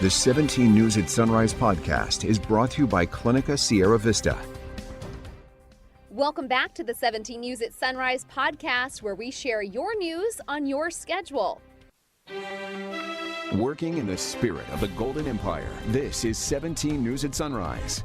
The 17 News at Sunrise podcast is brought to you by Clinica Sierra Vista. Welcome back to the 17 News at Sunrise podcast, where we share your news on your schedule. Working in the spirit of the Golden Empire, this is 17 News at Sunrise.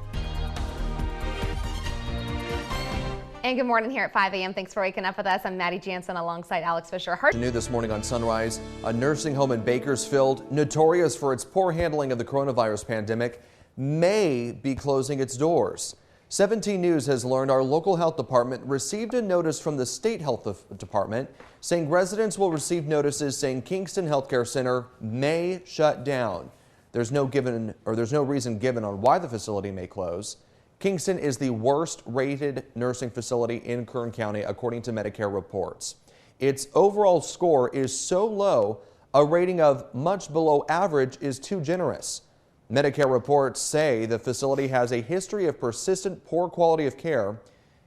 And good morning here at 5 a.m. Thanks for waking up with us. I'm Maddie Jansen alongside Alex Fisher. New this morning on Sunrise, a nursing home in Bakersfield, notorious for its poor handling of the coronavirus pandemic, may be closing its doors. 17 News has learned our local health department received a notice from the state health department saying residents will receive notices saying Kingston Healthcare Center may shut down. There's no reason given on why the facility may close. Kingston is the worst rated nursing facility in Kern County, according to Medicare reports. Its overall score is so low, a rating of much below average is too generous. Medicare reports say the facility has a history of persistent poor quality of care.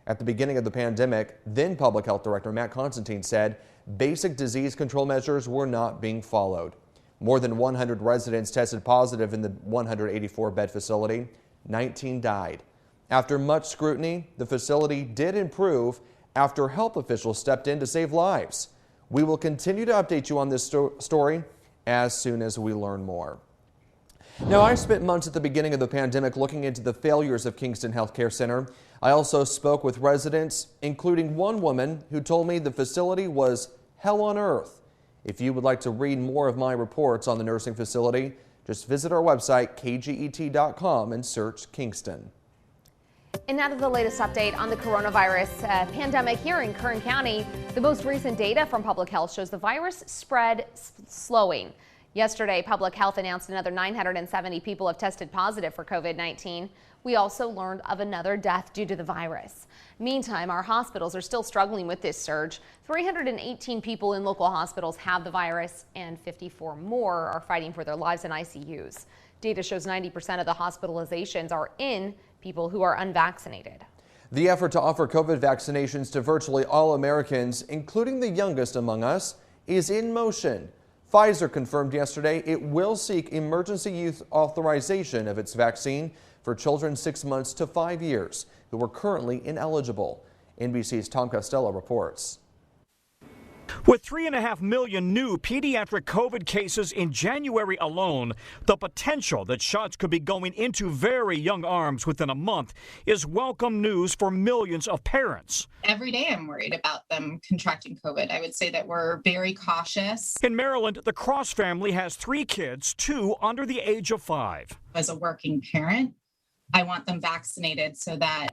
At the beginning of the pandemic, then Public Health Director Matt Constantine said basic disease control measures were not being followed. More than 100 residents tested positive in the 184-bed facility. 19 died. After much scrutiny, the facility did improve after health officials stepped in to save lives. We will continue to update you on this story as soon as we learn more. Now, I spent months at the beginning of the pandemic looking into the failures of Kingston Healthcare Center. I also spoke with residents, including one woman who told me the facility was hell on earth. If you would like to read more of my reports on the nursing facility, just visit our website, kget.com, and search Kingston. And now to the latest update on the coronavirus pandemic here in Kern County. The most recent data from Public Health shows the virus spread slowing. Yesterday, Public Health announced another 970 people have tested positive for COVID-19. We also learned of another death due to the virus. Meantime, our hospitals are still struggling with this surge. 318 people in local hospitals have the virus, and 54 more are fighting for their lives in ICUs. Data shows 90% of the hospitalizations are in people who are unvaccinated. The effort to offer COVID vaccinations to virtually all Americans, including the youngest among us, is in motion. Pfizer confirmed yesterday it will seek emergency use authorization of its vaccine for children 6 months to 5 years who are currently ineligible. NBC's Tom Costello reports. With 3.5 million new pediatric COVID cases in January alone, the potential that shots could be going into very young arms within a month is welcome news for millions of parents. Every day I'm worried about them contracting COVID. I would say that we're very cautious. In Maryland, the Cross family has 3 kids, 2 under the age of 5. As a working parent, I want them vaccinated so that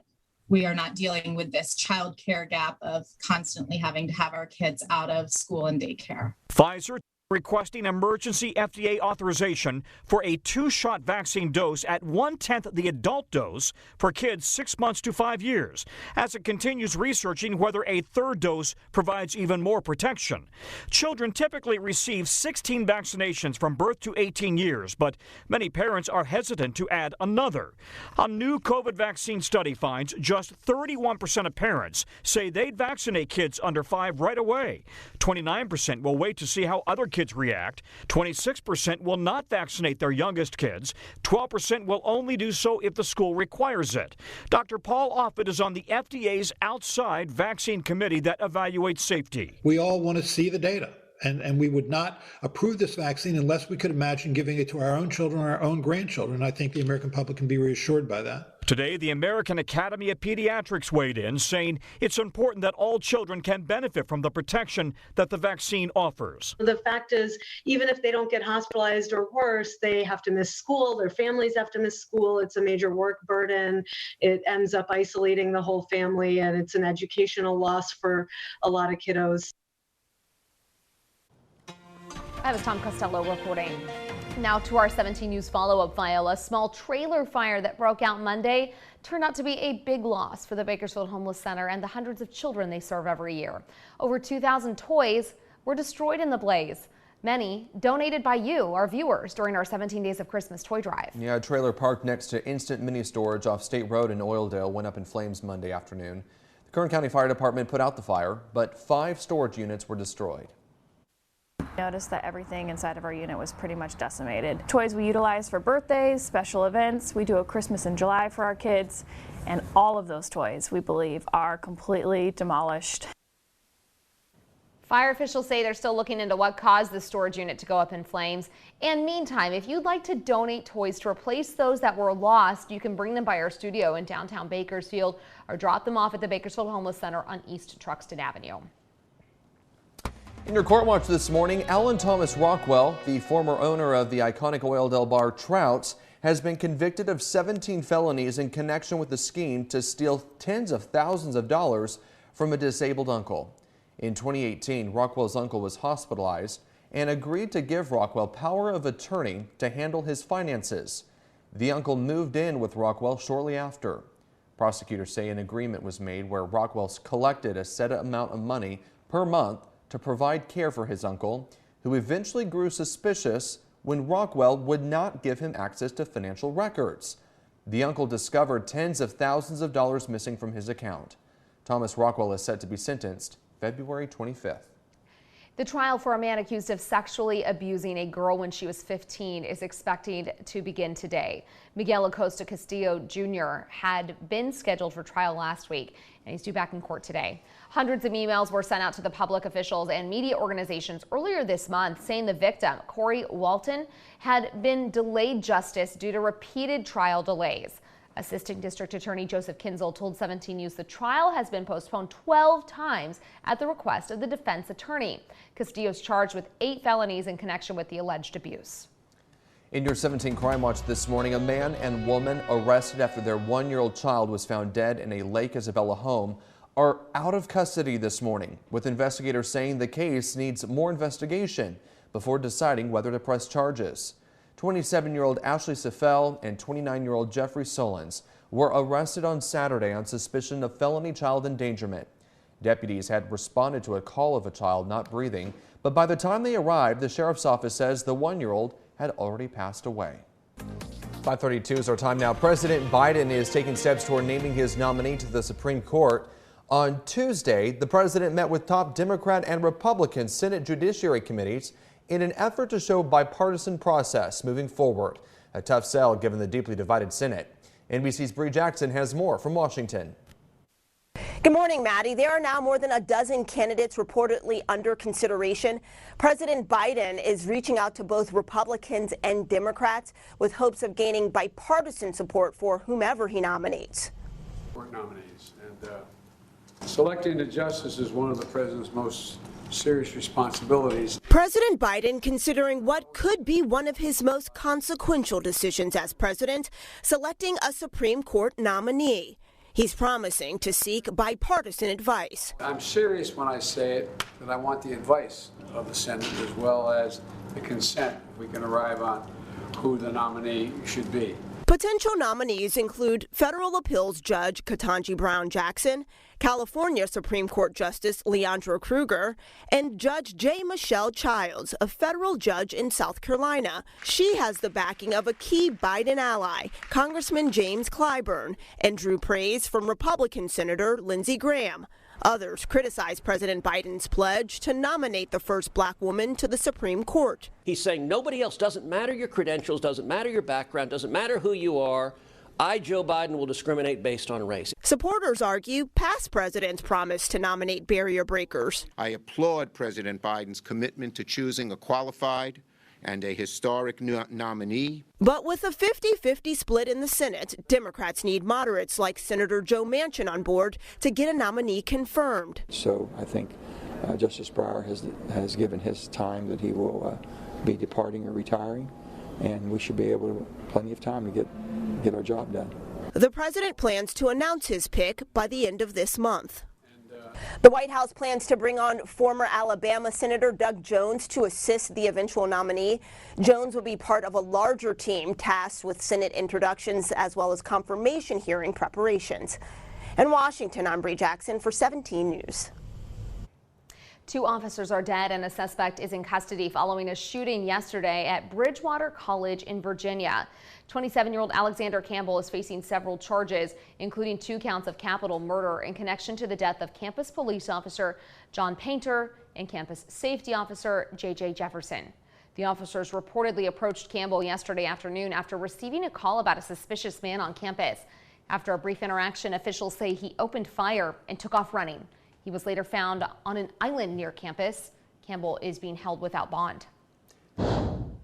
we are not dealing with this child care gap of constantly having to have our kids out of school and daycare. Pfizer requesting emergency FDA authorization for a 2-shot vaccine dose at 1/10 the adult dose for kids 6 months to 5 years, as it continues researching whether a 3rd dose provides even more protection. Children typically receive 16 vaccinations from birth to 18 years, but many parents are hesitant to add another. A new COVID vaccine study finds just 31% of parents say they'd vaccinate kids under 5 right away. 29% will wait to see how other kids react. 26% will not vaccinate their youngest kids. 12% will only do so if the school requires it. Dr. Paul Offit is on the FDA's outside vaccine committee that evaluates safety. We all want to see the data. And we would not approve this vaccine unless we could imagine giving it to our own children or our own grandchildren. I think the American public can be reassured by that. Today, the American Academy of Pediatrics weighed in, saying it's important that all children can benefit from the protection that the vaccine offers. The fact is, even if they don't get hospitalized or worse, they have to miss school, their families have to miss school. It's a major work burden. It ends up isolating the whole family, and it's an educational loss for a lot of kiddos. That was Tom Costello reporting. Now to our 17 News follow-up file. A small trailer fire that broke out Monday turned out to be a big loss for the Bakersfield Homeless Center and the hundreds of children they serve every year. Over 2,000 toys were destroyed in the blaze. Many donated by you, our viewers, during our 17 Days of Christmas toy drive. Yeah, a trailer parked next to Instant Mini Storage off State Road in Oildale went up in flames Monday afternoon. The Kern County Fire Department put out the fire, but 5 storage units were destroyed. Noticed that everything inside of our unit was pretty much decimated. Toys we utilize for birthdays, special events. We do a Christmas in July for our kids, and all of those toys, we believe, are completely demolished. Fire officials say they're still looking into what caused the storage unit to go up in flames. And meantime, if you'd like to donate toys to replace those that were lost, you can bring them by our studio in downtown Bakersfield or drop them off at the Bakersfield Homeless Center on East Truxtun Avenue. In your court watch this morning, Alan Thomas Rockwell, the former owner of the iconic Oil Del Bar Trout's, has been convicted of 17 felonies in connection with the scheme to steal tens of thousands of dollars from a disabled uncle. In 2018, Rockwell's uncle was hospitalized and agreed to give Rockwell power of attorney to handle his finances. The uncle moved in with Rockwell shortly after. Prosecutors say an agreement was made where Rockwell collected a set amount of money per month to provide care for his uncle, who eventually grew suspicious when Rockwell would not give him access to financial records. The uncle discovered tens of thousands of dollars missing from his account. Thomas Rockwell is set to be sentenced February 25th. The trial for a man accused of sexually abusing a girl when she was 15 is expected to begin today. Miguel Acosta Castillo Jr. had been scheduled for trial last week, and he's due back in court today. Hundreds of emails were sent out to the public officials and media organizations earlier this month saying the victim, Corey Walton, had been delayed justice due to repeated trial delays. Assistant District Attorney Joseph Kinzel told 17 News the trial has been postponed 12 times at the request of the defense attorney. Castillo is charged with 8 felonies in connection with the alleged abuse. In your 17 Crime Watch this morning, a man and woman arrested after their 1-year-old child was found dead in a Lake Isabella home are out of custody this morning, with investigators saying the case needs more investigation before deciding whether to press charges. 27-year-old Ashley Seffel and 29-year-old Jeffrey Solons were arrested on Saturday on suspicion of felony child endangerment. Deputies had responded to a call of a child not breathing, but by the time they arrived, the sheriff's office says the 1-year-old had already passed away. 5:32 is our time now. President Biden is taking steps toward naming his nominee to the Supreme Court. On Tuesday, the president met with top Democrat and Republican Senate Judiciary Committees in an effort to show bipartisan process moving forward. A tough sell given the deeply divided Senate. NBC's Bree Jackson has more from Washington. Good morning, Maddie. There are now more than a dozen candidates reportedly under consideration. President Biden is reaching out to both Republicans and Democrats with hopes of gaining bipartisan support for whomever he nominates. Nominees and selecting a justice is one of the president's most serious responsibilities. President Biden considering what could be one of his most consequential decisions as president, selecting a Supreme Court nominee. He's promising to seek bipartisan advice. I'm serious when I say it, that I want the advice of the Senate as well as the consent, if we can arrive on who the nominee should be. Potential nominees include federal appeals judge Ketanji Brown Jackson, California Supreme Court Justice Leandra Kruger, and Judge J. Michelle Childs, a federal judge in South Carolina. She has the backing of a key Biden ally, Congressman James Clyburn, and drew praise from Republican Senator Lindsey Graham. Others criticize President Biden's pledge to nominate the first black woman to the Supreme Court. He's saying nobody else, doesn't matter your credentials, doesn't matter your background, doesn't matter who you are. I, Joe Biden, will discriminate based on race. Supporters argue past presidents promised to nominate barrier breakers. I applaud President Biden's commitment to choosing a qualified and a historic nominee. But with a 50-50 split in the Senate, Democrats need moderates like Senator Joe Manchin on board to get a nominee confirmed. So I think Justice Breyer has given his time that he will be departing or retiring, and we should be able to plenty of time to get our job done. The president plans to announce his pick by the end of this month. The White House plans to bring on former Alabama Senator Doug Jones to assist the eventual nominee. Jones will be part of a larger team tasked with Senate introductions as well as confirmation hearing preparations. In Washington, I'm Bree Jackson for 17 News. 2 officers are dead and a suspect is in custody following a shooting yesterday at Bridgewater College in Virginia. 27-year-old Alexander Campbell is facing several charges, including 2 counts of capital murder in connection to the death of campus police officer John Painter and campus safety officer J.J. Jefferson. The officers reportedly approached Campbell yesterday afternoon after receiving a call about a suspicious man on campus. After a brief interaction, officials say he opened fire and took off running. He was later found on an island near campus. Campbell is being held without bond.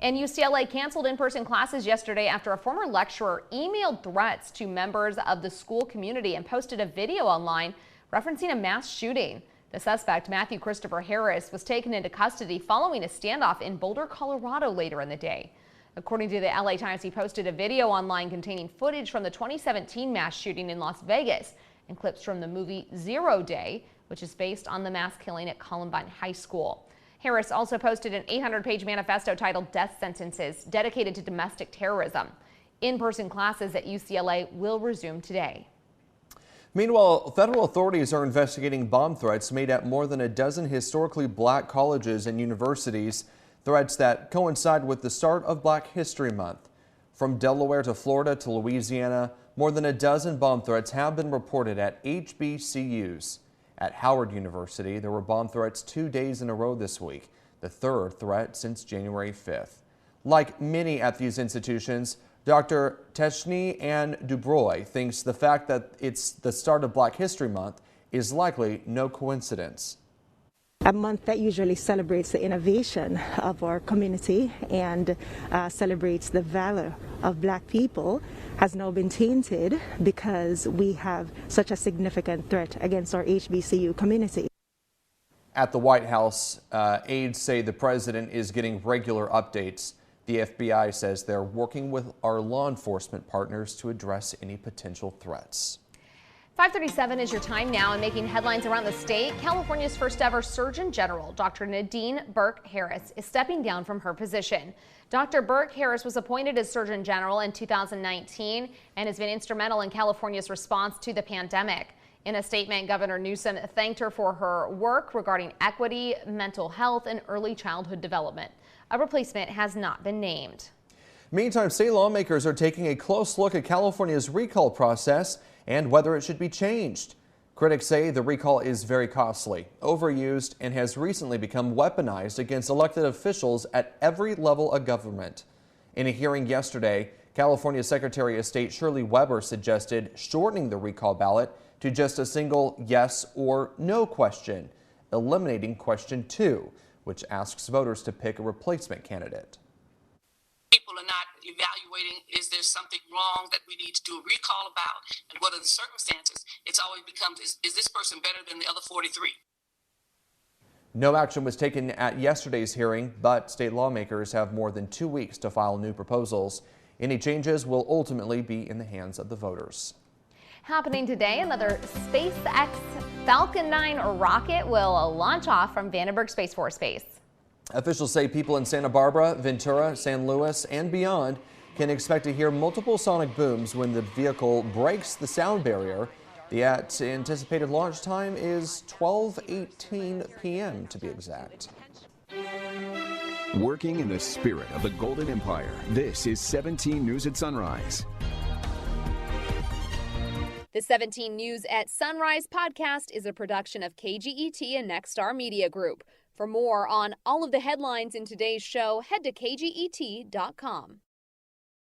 And UCLA canceled in-person classes yesterday after a former lecturer emailed threats to members of the school community and posted a video online referencing a mass shooting. The suspect, Matthew Christopher Harris, was taken into custody following a standoff in Boulder, Colorado later in the day. According to the LA Times, he posted a video online containing footage from the 2017 mass shooting in Las Vegas and clips from the movie 0 Day, which is based on the mass killing at Columbine High School. Harris also posted an 800-page manifesto titled Death Sentences, dedicated to domestic terrorism. In-person classes at UCLA will resume today. Meanwhile, federal authorities are investigating bomb threats made at more than a dozen historically black colleges and universities, threats that coincide with the start of Black History Month. From Delaware to Florida to Louisiana, more than a dozen bomb threats have been reported at HBCUs. At Howard University, there were bomb threats 2 days in a row this week, the third threat since January 5th. Like many at these institutions, Dr. Techni Ann Dubroy thinks the fact that it's the start of Black History Month is likely no coincidence. A month that usually celebrates the innovation of our community and celebrates the valor of black people has now been tainted because we have such a significant threat against our HBCU community. At the White House, aides say the president is getting regular updates. The FBI says they're working with our law enforcement partners to address any potential threats. 5:37 is your time now, and making headlines around the state. California's first ever Surgeon General, Dr. Nadine Burke-Harris, is stepping down from her position. Dr. Burke-Harris was appointed as Surgeon General in 2019 and has been instrumental in California's response to the pandemic. In a statement, Governor Newsom thanked her for her work regarding equity, mental health, and early childhood development. A replacement has not been named. Meantime, state lawmakers are taking a close look at California's recall process and whether it should be changed. Critics say the recall is very costly, overused, and has recently become weaponized against elected officials at every level of government. In a hearing yesterday, California Secretary of State Shirley Weber suggested shortening the recall ballot to just a single yes or no question, eliminating question 2, which asks voters to pick a replacement candidate. People are not evaluating, is there something wrong that we need to do a recall about, and what are the circumstances? It's always becomes, is this person better than the other 43? No action was taken at yesterday's hearing, but state lawmakers have more than 2 weeks to file new proposals. Any changes will ultimately be in the hands of the voters. Happening today, another SpaceX Falcon 9 rocket will launch off from Vandenberg Space Force Base. Officials say people in Santa Barbara, Ventura, San Luis, and beyond can expect to hear multiple sonic booms when the vehicle breaks the sound barrier. The anticipated launch time is 12:18 p.m. to be exact. Working in the spirit of the Golden Empire, this is 17 News at Sunrise. The 17 News at Sunrise podcast is a production of KGET and Nexstar Media Group. For more on all of the headlines in today's show, head to kget.com.